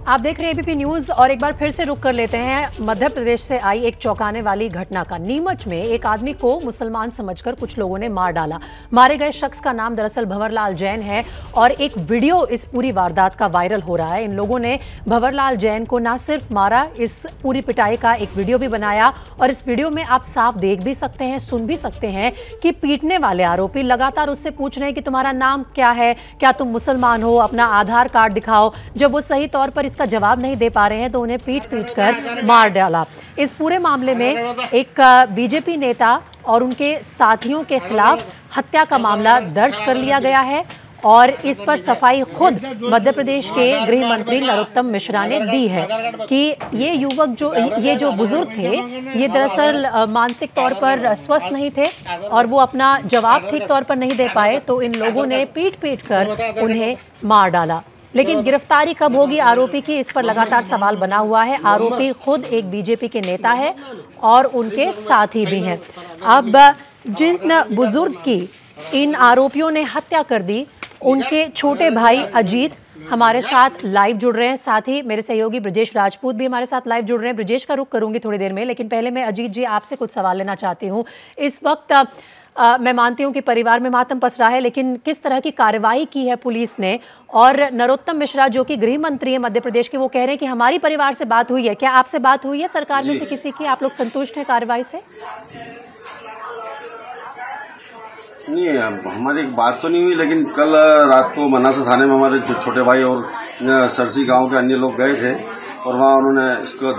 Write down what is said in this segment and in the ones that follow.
आप देख रहे हैं एबीपी न्यूज और एक बार फिर से रुक कर लेते हैं मध्य प्रदेश से आई एक चौंकाने वाली घटना का। नीमच में एक आदमी को मुसलमान समझकर कुछ लोगों ने मार डाला। मारे गए शख्स का नाम दरअसल भंवरलाल जैन है और एक वीडियो इस पूरी वारदात का वायरल हो रहा है। इन लोगों ने भंवरलाल जैन को ना सिर्फ मारा, इस पूरी पिटाई का एक वीडियो भी बनाया और इस वीडियो में आप साफ देख भी सकते हैं, सुन भी सकते हैं कि पीटने वाले आरोपी लगातार उससे पूछ रहे हैं कि तुम्हारा नाम क्या है, क्या तुम मुसलमान हो, अपना आधार कार्ड दिखाओ। जब वो सही तौर पर इसका जवाब नहीं दे पा रहे हैं तो उन्हें पीट कर मार डाला। इस पूरे मामले में एक बीजेपी नेता और उनके साथियों के खिलाफ हत्या का मामला दर्ज कर लिया गया है और इस पर सफाई खुद मध्य प्रदेश के गृह मंत्री नरोत्तम मिश्रा ने दी है कि ये युवक ये जो बुजुर्ग थे, ये दरअसल मानसिक तौर पर स्वस्थ नहीं थे और वो अपना जवाब ठीक तौर पर नहीं दे पाए, तो इन लोगों ने पीट कर उन्हें मार डाला। लेकिन गिरफ्तारी कब होगी आरोपी की, इस पर लगातार सवाल बना हुआ है। आरोपी खुद एक बीजेपी के नेता है और उनके साथी भी हैं। अब जिन बुजुर्ग की इन आरोपियों ने हत्या कर दी, उनके छोटे भाई अजीत हमारे साथ लाइव जुड़ रहे हैं, साथ ही मेरे सहयोगी ब्रजेश राजपूत भी हमारे साथ लाइव जुड़ रहे हैं। ब्रजेश का रुख करूंगी थोड़ी देर में, लेकिन पहले मैं अजीत जी आपसे कुछ सवाल लेना चाहती हूँ। इस वक्त मैं मानती हूँ कि परिवार में मातम पसरा है, लेकिन किस तरह की कार्रवाई की है पुलिस ने? और नरोत्तम मिश्रा जो कि गृह मंत्री है मध्य प्रदेश के, वो कह रहे हैं कि हमारी परिवार से बात हुई है। क्या आपसे बात हुई है सरकार में से किसी की? आप लोग संतुष्ट हैं कार्रवाई से? नहीं, हमारी बात तो नहीं हुई, लेकिन कल रात को मनासा थाने में हमारे जो छोटे भाई और सरसी गांव के अन्य लोग गए थे और वहाँ उन्होंने इसको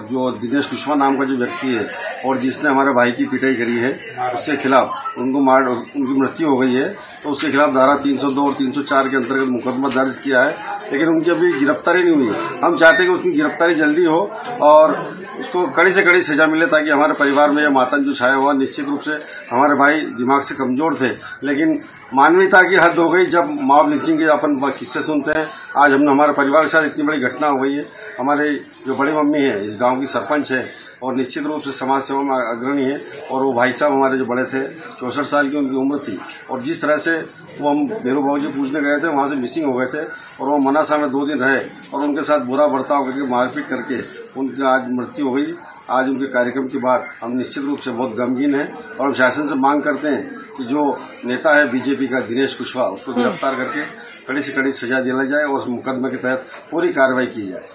जो दिनेश कुशवाहा नाम का जो व्यक्ति है और जिसने हमारे भाई की पिटाई करी है, उसके खिलाफ उनकी मृत्यु हो गई है, तो उसके खिलाफ धारा 302 और 304 के अंतर्गत मुकदमा दर्ज किया है, लेकिन उनकी अभी गिरफ्तारी नहीं हुई है। हम चाहते हैं कि उसकी गिरफ्तारी जल्दी हो और उसको कड़ी से कड़ी सजा मिले, ताकि हमारे परिवार में यह मातम जो छाया हुआ, निश्चित रूप से हमारे भाई दिमाग से कमजोर थे, लेकिन मानवीयता की हद हो गई जब मॉब लिंचिंग के अपन किस्से सुनते हैं। आज हमने हमारे परिवार के साथ इतनी बड़ी घटना हो गई है। हमारे जो बड़ी मम्मी है इस गांव की सरपंच है और निश्चित रूप से समाज सेवा में अग्रणी है, और वो भाई साहब हमारे जो बड़े थे 64 साल की उनकी उम्र थी, और जिस तरह से वो हम बेरू बाबू जी पूछने गए थे वहाँ से मिसिंग हो गए थे और वो मनासा में 2 दिन रहे और उनके साथ बुरा बर्ताव करके मारपीट करके उनकी आज मृत्यु हो गई। आज उनके कार्यक्रम के बाद हम निश्चित रूप से बहुत गमगीन हैं और हम शासन से मांग करते हैं कि जो नेता है बीजेपी का दिनेश कुशवाहा, उसको गिरफ्तार करके कड़ी से कड़ी सजा दिला जाए और उस मुकदमे के तहत पूरी कार्रवाई की जाए।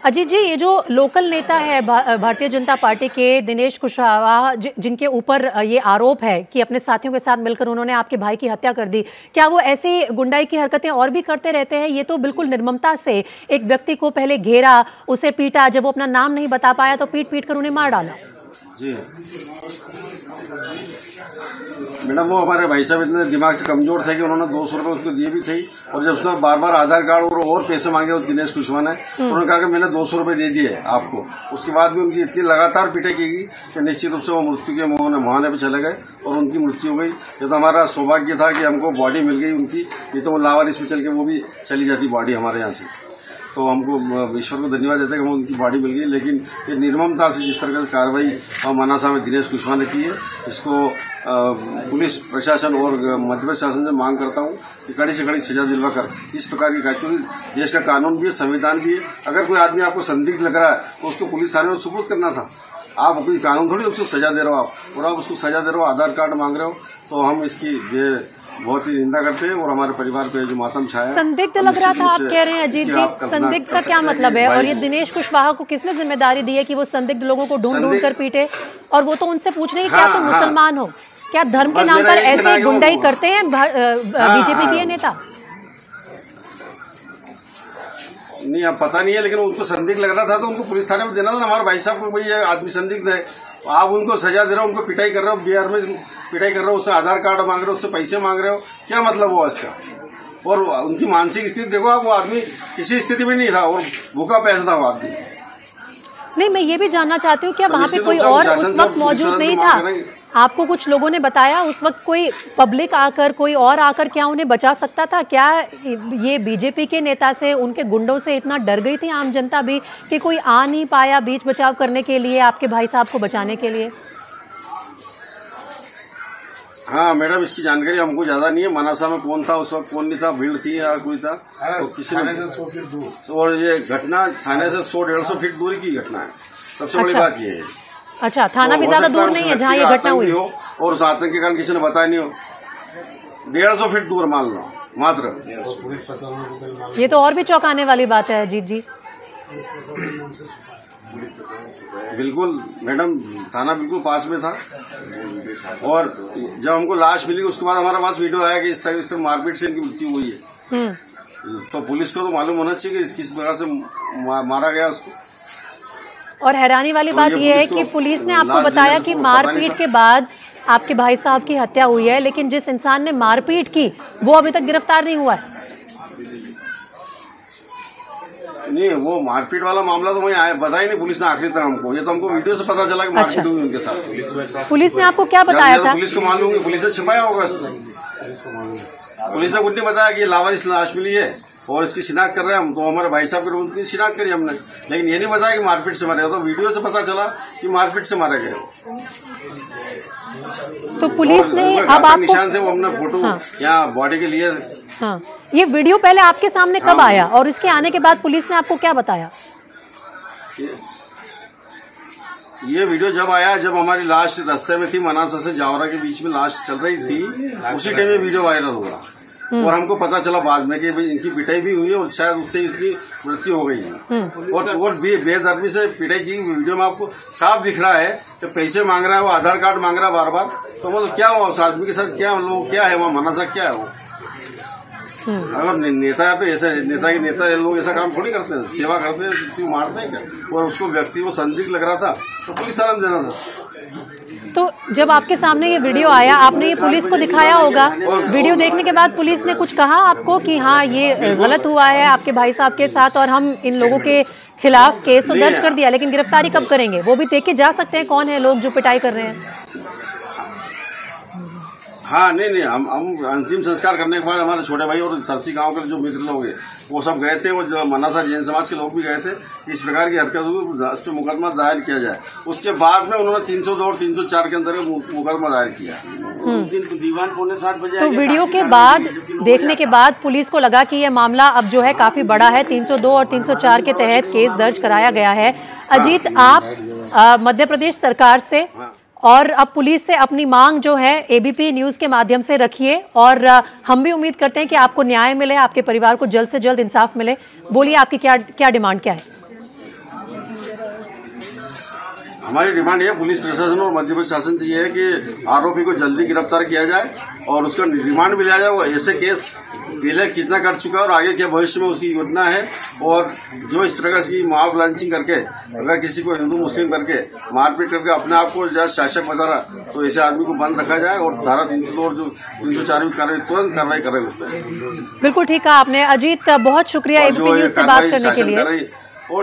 अजीत जी, ये जो लोकल नेता है भारतीय जनता पार्टी के दिनेश कुशवाहा, जिनके ऊपर ये आरोप है कि अपने साथियों के साथ मिलकर उन्होंने आपके भाई की हत्या कर दी, क्या वो ऐसी गुंडाई की हरकतें और भी करते रहते हैं? ये तो बिल्कुल निर्ममता से एक व्यक्ति को पहले घेरा, उसे पीटा, जब वो अपना नाम नहीं बता पाया तो पीट कर उन्हें मार डाला। जी मैडम, वो हमारे भाई साहब इतने दिमाग से कमजोर थे कि उन्होंने 200 रुपये उसको दिए भी थे, और जब उसने बार बार आधार कार्ड और पैसे मांगे उस दिनेश कुशवाहा ने, उन्होंने कहा कि मैंने 200 रुपये दे दिए आपको। उसके बाद भी उनकी इतनी लगातार पिटाई की गई कि निश्चित रूप से वो मृत्यु के मुहाने पे चले गए और उनकी मृत्यु हो गई। ये तो हमारा सौभाग्य था कि हमको बॉडी मिल गई उनकी, ये तो वो लावारिस में चल के वो भी चली जाती बॉडी हमारे यहाँ से। तो हमको ईश्वर को धन्यवाद देते हैं कि हमें उनकी बॉडी मिल गई, लेकिन ये निर्ममता से जिस तरह की कार्रवाई मनासा में दिनेश कुशवाहा ने की है, इसको पुलिस प्रशासन और मध्य प्रदेश शासन से मांग करता हूँ कि कड़ी से कड़ी सजा दिलवाकर इस प्रकार की, क्योंकि देश का कानून भी है, संविधान भी है। अगर कोई आदमी आपको संदिग्ध लग रहा है तो उसको पुलिस थाने में सुपुर्द करना था। आप कोई कानून थोड़ी उसको सजा दे रहे हो, और आप उसको सजा दे रहे हो, आधार कार्ड मांग रहे हो, तो हम इसकी बहुत ही निंदा करते हैं और हमारे परिवार पे जो मातम छाया। संदिग्ध लग रहा था आप कह रहे हैं अजीत जी, संदिग्ध का क्या मतलब है? और ये दिनेश कुशवाहा को किसने जिम्मेदारी दी है कि वो संदिग्ध लोगों को ढूंढ कर पीटे? और वो तो उनसे पूछ रहे हैं क्या तुम मुसलमान हो? क्या धर्म के नाम पर ऐसे गुंडाई करते हैं बीजेपी के नेता? नहीं, अब पता नहीं है, लेकिन उनको संदिग्ध लग रहा था तो उनको पुलिस थाने में देना था ना। हमारे भाई साहब को भाई ये आदमी संदिग्ध है, आप उनको सजा दे रहे हो, उनको पिटाई कर रहे हो, बिहार में पिटाई कर रहे हो, उससे आधार कार्ड मांग रहे हो, उससे पैसे मांग रहे हो, क्या मतलब हुआ इसका? और उनकी मानसिक स्थिति देखो आप, वो आदमी किसी स्थिति में नहीं था और भूखा प्यासा था वो आदमी। नहीं, मैं ये भी जानना चाहती हूँ क्या वहाँ पे कोई और उस वक्त मौजूद नहीं था? आपको कुछ लोगों ने बताया उस वक्त कोई पब्लिक आकर, कोई और आकर क्या उन्हें बचा सकता था? क्या ये बीजेपी के नेता से, उनके गुंडों से इतना डर गई थी आम जनता भी कि कोई आ नहीं पाया बीच बचाव करने के लिए, आपके भाई साहब को बचाने के लिए? हाँ मैडम, इसकी जानकारी हमको ज्यादा नहीं है। मनासा में कौन था उस वक्त, कौन नहीं था, भीड़ थी या कोई था, तो किसी ने। और ये घटना थाने से 100-150 फीट दूरी की घटना है। सबसे बड़ी बात ये है। अच्छा, थाना भी ज्यादा दूर नहीं है जहाँ ये घटना हुई हो, और उस आतंक के कारण किसी ने बताया नहीं हो। 150 फीट दूर मान लो मात्र। ये तो और भी चौंकाने वाली बात है अजीत जी। बिल्कुल मैडम, थाना बिल्कुल पास में था। और जब हमको लाश मिली उसके बाद हमारे पास वीडियो आया कि इस तरह से मारपीट से इनकी मृत्यु हुई है। तो पुलिस को तो मालूम होना चाहिए कि किस प्रकार से मारा गया उसको। और हैरानी वाली बात यह है कि पुलिस ने आपको बताया कि मारपीट के बाद आपके भाई साहब की हत्या हुई है, लेकिन जिस इंसान ने मारपीट की वो अभी तक गिरफ्तार नहीं हुआ है। नहीं, वो मारपीट वाला मामला तो वही बताया नहीं पुलिस ने आखिरी तक हमको। ये तो हमको वीडियो से पता चला कि मारपीट हुई उनके साथ। पुलिस ने आपको क्या बताया था? पुलिस को मालूम है, पुलिस ने छिपाया होगा इसको। पुलिस ने कुछ नहीं बताया कि लावारिस लाश मिली है और इसकी शिनाख्त कर रहे हैं हम। तो हमारे भाई साहब के रूप की शिनाख्त करी हमने, लेकिन ये नहीं बताया कि मारपीट से मारे। तो वीडियो से पता चला कि मारपीट से मारे गए। तो पुलिस ने अब आपको निशान थे वो हमने फोटो यहाँ बॉडी के लिए। हाँ, ये वीडियो पहले आपके सामने कब आया और इसके आने के बाद पुलिस ने आपको क्या बताया? ये वीडियो जब आया, जब हमारी लाश रास्ते में थी, मनासा से जावरा के बीच में लाश चल रही थी, उसी टाइम ये वीडियो वायरल हुआ। और हमको पता चला बाद में कि इनकी पिटाई भी हुई है और शायद उससे इसकी मृत्यु हो गई है। और बेदर्दी से पिटाई की वीडियो में आपको साफ दिख रहा है कि पैसे मांग रहा है, वो आधार कार्ड मांग रहा है बार बार। तो मतलब क्या हुआ उस आदमी के साथ, क्या मतलब क्या है वहाँ मनासा, क्या है वो? अगर नेता है तो ऐसे नेता लोग ऐसा काम थोड़ी करते हैं, सेवा करते हैं, किसी को मारते हैं क्या? और उसको व्यक्ति को संदिग्ध लग रहा था तो पुलिस आराम देना था। तो जब आपके सामने ये वीडियो आया, आपने ये पुलिस को दिखाया होगा। वीडियो देखने के बाद पुलिस ने कुछ कहा आपको कि हाँ ये गलत हुआ है आपके भाई साहब के साथ और हम इन लोगों के खिलाफ केस तो दर्ज कर दिया, लेकिन गिरफ्तारी कब करेंगे? वो भी देख के जा सकते हैं कौन है लोग जो पिटाई कर रहे हैं। हाँ नहीं, हम अंतिम संस्कार करने के बाद हमारे छोटे भाई और सरसी गांव के जो मित्र लोग हैं वो सब गए थे, और जो मनासा जैन समाज के लोग भी गए थे। इस प्रकार की हरकत हुई, उस पर मुकदमा दायर किया जाए। उसके बाद में उन्होंने 302 और 304 के अंदर मुकदमा दायर किया। दीवान 7:15 तो वीडियो के बाद देखने के बाद पुलिस को लगा कि यह मामला अब जो है काफी बड़ा है। 302 और 304 के तहत केस दर्ज कराया गया है। अजीत, आप मध्य प्रदेश सरकार से और अब पुलिस से अपनी मांग जो है एबीपी न्यूज के माध्यम से रखिए, और हम भी उम्मीद करते हैं कि आपको न्याय मिले, आपके परिवार को जल्द से जल्द इंसाफ मिले। बोलिए, आपकी क्या डिमांड क्या है? हमारी डिमांड है पुलिस प्रशासन और मध्य प्रदेश शासन से ये है कि आरोपी को जल्दी गिरफ्तार किया जाए और उसका रिमांड भी लिया जाए। वो ऐसे केस पहले कितना कर चुका है और आगे क्या भविष्य में उसकी योजना है। और जो इस तरह की मॉब लॉन्चिंग करके अगर किसी को हिंदू मुस्लिम करके मारपीट करके अपने आप को जब शासक बता रहा, तो ऐसे आदमी को बंद रखा जाए और धारा 302 और जो 304 की तुरंत कार्रवाई करे उस पर। बिल्कुल ठीक कहा आपने अजीत, बहुत शुक्रिया एबीपी न्यूज से बात करने के लिए।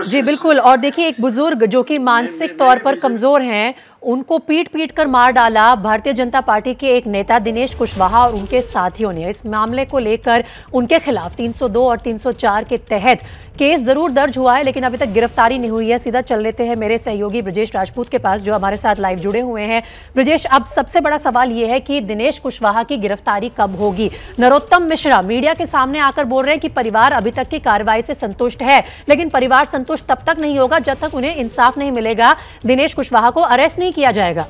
जी बिल्कुल। और देखिए, एक बुजुर्ग जो कि मानसिक तौर पर कमजोर हैं, उनको पीट कर मार डाला भारतीय जनता पार्टी के एक नेता दिनेश कुशवाहा और उनके साथियों ने। इस मामले को लेकर उनके खिलाफ 302 और 304 के तहत केस जरूर दर्ज हुआ है, लेकिन अभी तक गिरफ्तारी नहीं हुई है। सीधा चल लेते हैं मेरे सहयोगी ब्रजेश राजपूत के पास, जो हमारे साथ लाइव जुड़े हुए हैं। ब्रजेश, अब सबसे बड़ा सवाल यह है कि दिनेश कुशवाहा की गिरफ्तारी कब होगी? नरोत्तम मिश्रा मीडिया के सामने आकर बोल रहे हैं कि परिवार अभी तक की कार्रवाई से संतुष्ट है, लेकिन परिवार संतुष्ट तब तक नहीं होगा जब तक उन्हें इंसाफ नहीं मिलेगा, दिनेश कुशवाहा को अरेस्ट नहीं किया जाएगा।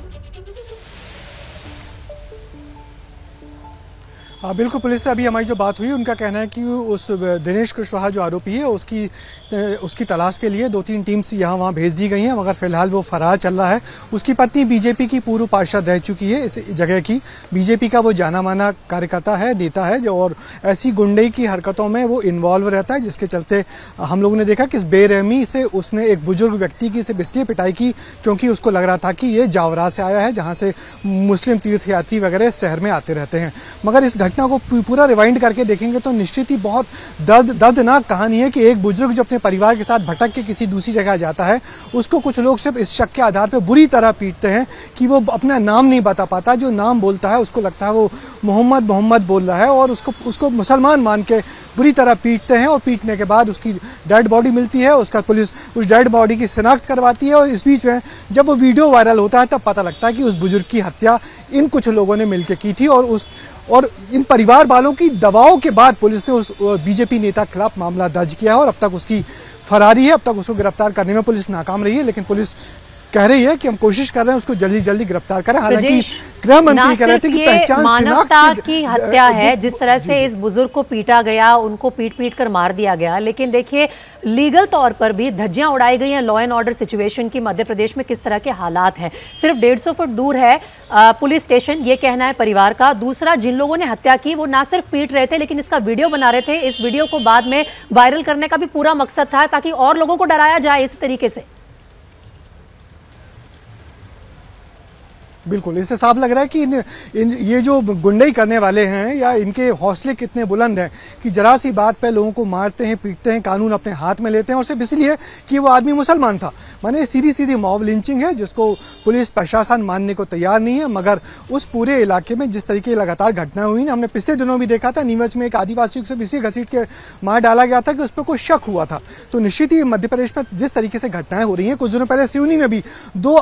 बिल्कुल, पुलिस से अभी हमारी जो बात हुई, उनका कहना है कि उस दिनेश कुशवाहा जो आरोपी है उसकी तलाश के लिए 2-3 टीम्स यहाँ वहाँ भेज दी गई हैं, मगर फिलहाल वो फरार चल रहा है। उसकी पत्नी बीजेपी की पूर्व पार्षद रह चुकी है इस जगह की। बीजेपी का वो जाना माना कार्यकर्ता है, नेता है, जो और ऐसी गुंडई की हरकतों में वो इन्वॉल्व रहता है, जिसके चलते हम लोगों ने देखा कि इस बेरहमी से उसने एक बुजुर्ग व्यक्ति की सिर्फ इसलिए पिटाई की क्योंकि उसको लग रहा था कि ये जावरा से आया है, जहाँ से मुस्लिम तीर्थयात्री वगैरह शहर में आते रहते हैं। मगर इस घटना को पूरा रिवाइंड करके देखेंगे तो निश्चित ही बहुत दर्दनाक कहानी है कि एक बुजुर्ग जो अपने परिवार के साथ भटक के किसी दूसरी जगह जाता है, उसको कुछ लोग सिर्फ इस शक के आधार पर बुरी तरह पीटते हैं कि वो अपना नाम नहीं बता पाता। जो नाम बोलता है उसको लगता है वो मोहम्मद बोल रहा है और उसको मुसलमान मान के बुरी तरह पीटते हैं और पीटने के बाद उसकी डेड बॉडी मिलती है। उसका पुलिस उस डेड बॉडी की शिनाख्त करवाती है और इस बीच में जब वो वीडियो वायरल होता है तब पता लगता है कि उस बुजुर्ग की हत्या इन कुछ लोगों ने मिलकर की थी और इन परिवार वालों की दबाव के बाद पुलिस ने उस बीजेपी नेता के खिलाफ मामला दर्ज किया है और अब तक उसकी फरारी है। अब तक उसको गिरफ्तार करने में पुलिस नाकाम रही है, लेकिन पुलिस कह रही है कि हम कोशिश कर रहे हैं उसको जल्दी गिरफ्तार करें। हालांकि गृह मंत्री कह रहे थे कि पहचान मानवता की हत्या है, जिस तरह से इस बुजुर्ग को पीटा गया, उनको पीट कर मार दिया गया, लेकिन देखिए लीगल तौर पर भी धज्जियां उड़ाई गई हैं लॉ एंड ऑर्डर सिचुएशन की। मध्य प्रदेश में किस तरह के हालात हैं, सिर्फ 150 फुट दूर है पुलिस स्टेशन, ये कहना है परिवार का। दूसरा, जिन लोगों ने हत्या की वो ना सिर्फ पीट रहे थे लेकिन इसका वीडियो बना रहे थे। इस वीडियो को बाद में वायरल करने का भी पूरा मकसद था ताकि और लोगों को डराया जाए इस तरीके से। बिल्कुल, इससे साफ लग रहा है कि ये जो गुंडई करने वाले हैं या इनके हौसले कितने बुलंद हैं कि जरा सी बात पे लोगों को मारते हैं, पीटते हैं, कानून अपने हाथ में लेते हैं और सिर्फ इसलिए कि वो आदमी मुसलमान था। माने सीधी मॉब लिंचिंग है जिसको पुलिस प्रशासन मानने को तैयार नहीं है। मगर उस पूरे इलाके में जिस तरीके की लगातार घटनाएं हुई ना, हमने पिछले दिनों भी देखा था नीमच में एक आदिवासी को सिर्फ इसी घसीट के मार डाला गया था कि उस पर कोई शक हुआ था। तो निश्चित ही मध्य प्रदेश में जिस तरीके से घटनाएं हो रही हैं, कुछ दिनों पहले सिवनी में भी दो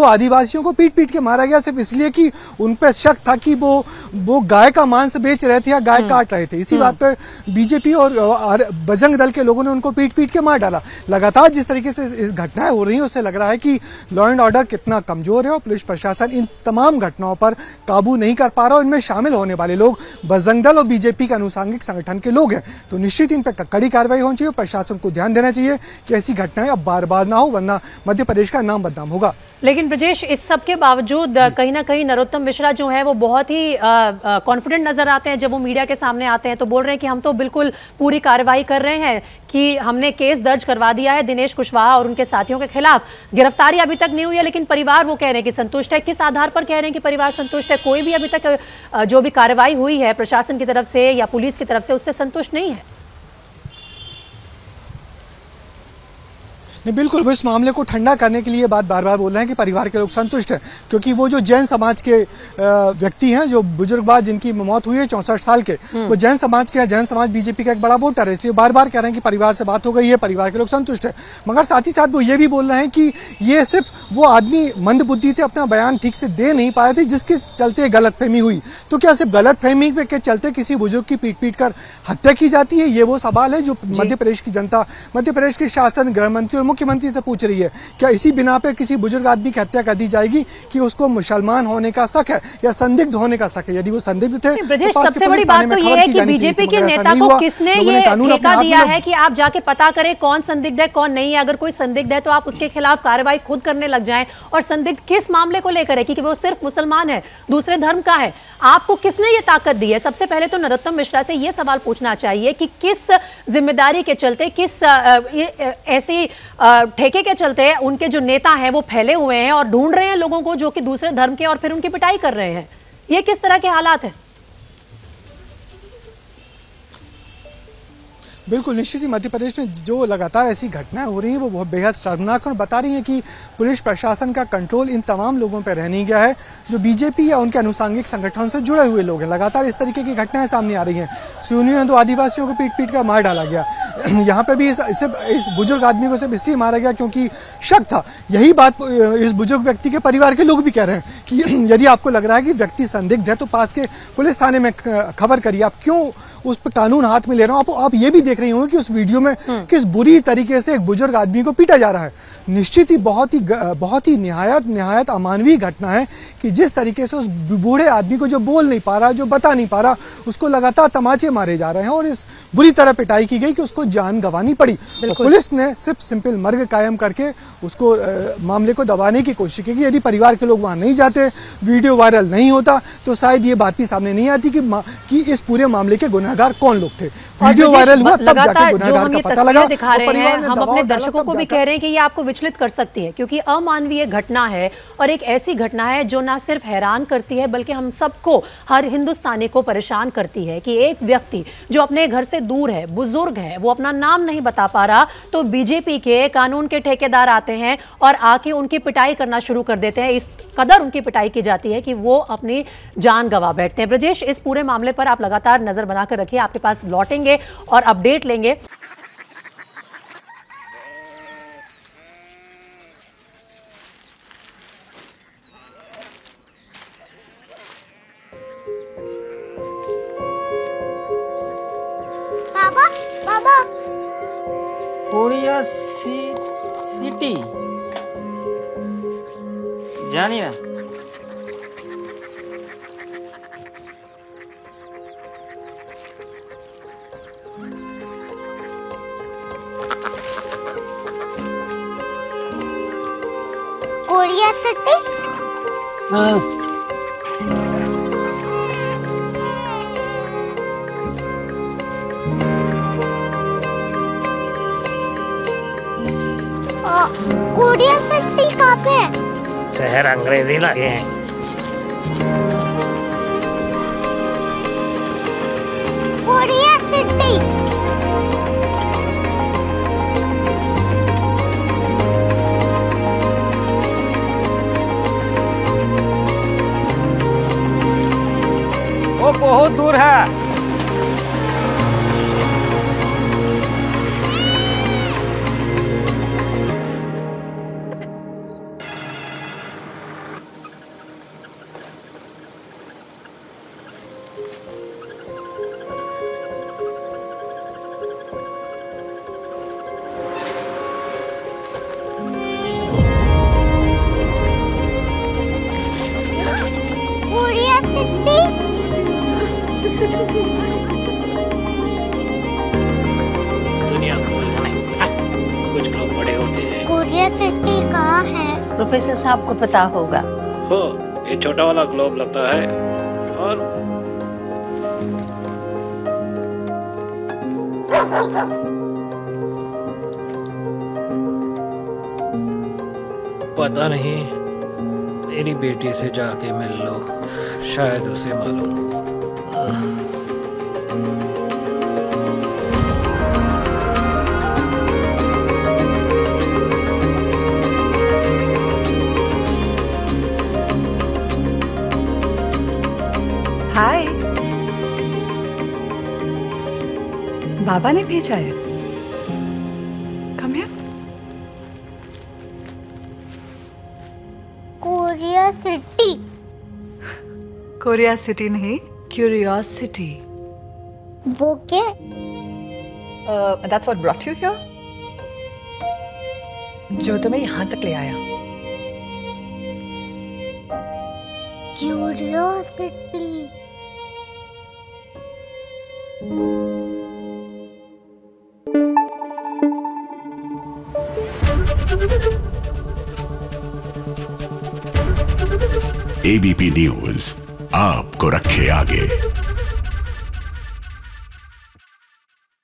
आदिवासियों को पीट के मारा गया सिर्फ इसलिए कि उन पर शक था कि वो गाय का मांस बेच रहे थे या गाय काट रहे थे। इसी बात पर बीजेपी और बजरंग दल के लोगों ने उनको पीट के मार डाला। लगातार जिस तरीके से इस घटनाएं हो रही हैं उससे लग रहा है कि लॉ एंड ऑर्डर कितना कमजोर है और पुलिस प्रशासन इन तमाम घटनाओं पर काबू नहीं कर पा रहा। और इनमें शामिल होने वाले लोग बजरंग दल और बीजेपी के अनुसांगिक संगठन के लोग हैं। तो निश्चित इन पर कड़ी कार्रवाई होनी चाहिए। प्रशासन को ध्यान देना चाहिए कि ऐसी घटनाएं अब बार ना हो, वरना मध्य प्रदेश का नाम बदनाम होगा। लेकिन ब्रजेश, इस सब के बावजूद कहीं ना कहीं नरोत्तम मिश्रा जो है वो बहुत ही कॉन्फिडेंट नजर आते हैं। जब वो मीडिया के सामने आते हैं तो बोल रहे हैं कि हम तो बिल्कुल पूरी कार्रवाई कर रहे हैं, कि हमने केस दर्ज करवा दिया है दिनेश कुशवाहा और उनके साथियों के खिलाफ। गिरफ्तारी अभी तक नहीं हुई है लेकिन परिवार वो कह रहे हैं कि संतुष्ट है। किस आधार पर कह रहे हैं कि परिवार संतुष्ट है? कोई भी अभी तक जो भी कार्रवाई हुई है प्रशासन की तरफ से या पुलिस की तरफ से उससे संतुष्ट नहीं है। नहीं, बिल्कुल वो इस मामले को ठंडा करने के लिए बार बार बोल रहे हैं कि परिवार के लोग संतुष्ट हैं, क्योंकि वो जो जैन समाज के व्यक्ति हैं, जो बुजुर्गबाद जिनकी मौत हुई है 64 साल के, वो जैन समाज के हैं। जैन समाज बीजेपी का एक बड़ा वोटर है, इसलिए बार बार कह रहे हैं कि परिवार से बात हो गई है, परिवार के लोग संतुष्ट है। मगर साथ ही साथ वो ये भी बोल रहे हैं कि ये सिर्फ वो आदमी मंदबुद्धि थे, अपना बयान ठीक से दे नहीं पाए थे, जिसके चलते गलतफहमी हुई। तो क्या सिर्फ गलतफहमी के चलते किसी बुजुर्ग की पीट कर हत्या की जाती है? ये वो सवाल है जो मध्य प्रदेश की जनता, मध्य प्रदेश के शासन, गृह मंत्री और मुख्यमंत्री से पूछ रही है। क्या इसी बिना पे किसी बुजुर्ग आदमी की हत्या कर दी जाएगी कि उसको मुसलमान होने का शक है या संदिग्ध होने का शक है? यदि वो संदिग्ध थे तो सबसे बड़ी बात तो ये है कि बीजेपी के नेता को किसने ये ठेका दिया है कि आप जाके पता करें कौन संदिग्ध है कौन नहीं है। अगर कोई संदिग्ध है तो आप उसके खिलाफ कार्रवाई खुद करने लग जाएं। और संदिग्ध किस मामले को लेकर है कि वो सिर्फ मुसलमान है, दूसरे धर्म का है? आपको किसने ये ताकत दी है? सबसे पहले तो नरोत्तम मिश्रा से ये सवाल पूछना चाहिए कि किस जिम्मेदारी के चलते, किस ऐसी ठेके के चलते उनके जो नेता हैं वो फैले हुए हैं और ढूंढ रहे हैं लोगों को जो कि दूसरे धर्म के, और फिर उनकी पिटाई कर रहे हैं। ये किस तरह के हालात हैं? बिल्कुल, निश्चित ही मध्य प्रदेश में जो लगातार ऐसी घटनाएं हो रही हैं वो बहुत बेहद शर्मनाक और बता रही हैं कि पुलिस प्रशासन का कंट्रोल इन तमाम लोगों पर रह नहीं गया है जो बीजेपी या उनके अनुसांगिक संगठन से जुड़े हुए लोग हैं। लगातार इस तरीके की घटनाएं सामने आ रही हैं। सिवनी में 2 आदिवासियों को पीट कर मार डाला गया। यहाँ पे भी इस बुजुर्ग आदमी को सिर्फ इसलिए मारा गया क्योंकि शक था। यही बात इस बुजुर्ग व्यक्ति के परिवार के लोग भी कह रहे हैं कि यदि आपको लग रहा है कि व्यक्ति संदिग्ध है तो पास के पुलिस थाने में खबर करिए। आप क्यों उस पर कानून हाथ में ले रहे हो? आप ये भी देख रही होंगे कि उस वीडियो में किस बुरी तरीके से एक बुजुर्ग आदमी को पीटा जा रहा है। निश्चित ही बहुत ही निहायत अमानवीय घटना है कि जिस तरीके से उस बूढ़े आदमी को जो बोल नहीं पा रहा, जो बता नहीं पा रहा, उसको लगातार तमाचे मारे जा रहे हैं और इस बुरी तरह पिटाई की गई कि उसको जान गंवानी पड़ी। पुलिस ने सिर्फ सिंपल मर्ग कायम करके उसको मामले को दबाने की कोशिश की। यदि परिवार के लोग वहां नहीं जाते, वीडियो वायरल नहीं होता, तो शायद ये बात भी सामने नहीं आती कि इस पूरे मामले के गुनहगार कौन लोग थे। वीडियो वायरल हुआ तब जाके गुनहगार का पता लगा। दिखा रहे हैं, हम अपने दर्शकों को भी कह रहे हैं कि ये आपको विचलित कर सकती है, क्योंकि अमानवीय घटना है और एक ऐसी घटना है जो ना सिर्फ हैरान करती है बल्कि हम सबको, हर हिंदुस्तानी को परेशान करती है कि एक व्यक्ति जो अपने घर से दूर है, बुजुर्ग है, वो अपना नाम नहीं बता पा रहा, तो बीजेपी के कानून के ठेकेदार आते हैं और आके उनकी पिटाई करना शुरू कर देते हैं। इस कदर उनकी पिटाई की जाती है कि वो अपनी जान गंवा बैठते हैं। ब्रजेश, इस पूरे मामले पर आप लगातार नजर बनाकर रखिए, आपके पास लौटेंगे और अपडेट लेंगे। बाबा, बाबा, कोरिया सिटी জানি না। Korea city? कोरिया सिटी कहाँ पे है? शहर अंग्रेजी लगे हैं। Korea city. वो बहुत दूर है। Korea city? दुनिया को कुछ लोग बड़े होते हैं। कोरिया सिटी कहाँ है? प्रोफेसर साहब को पता होगा। हो, ये छोटा वाला ग्लोब लगता है और पता नहीं, मेरी बेटी से जाके मिल लो, शायद उसे मालूम हो। हाय, बाबा ने भेजा है। Come here. Korea city. Korea city नहीं, क्यूरियोसिटी। वो क्या? That's what brought you here? जो तुम्हें यहाँ तक ले आया। क्यूरियोसिटी। एबीपी न्यूज आपको रखे आगे।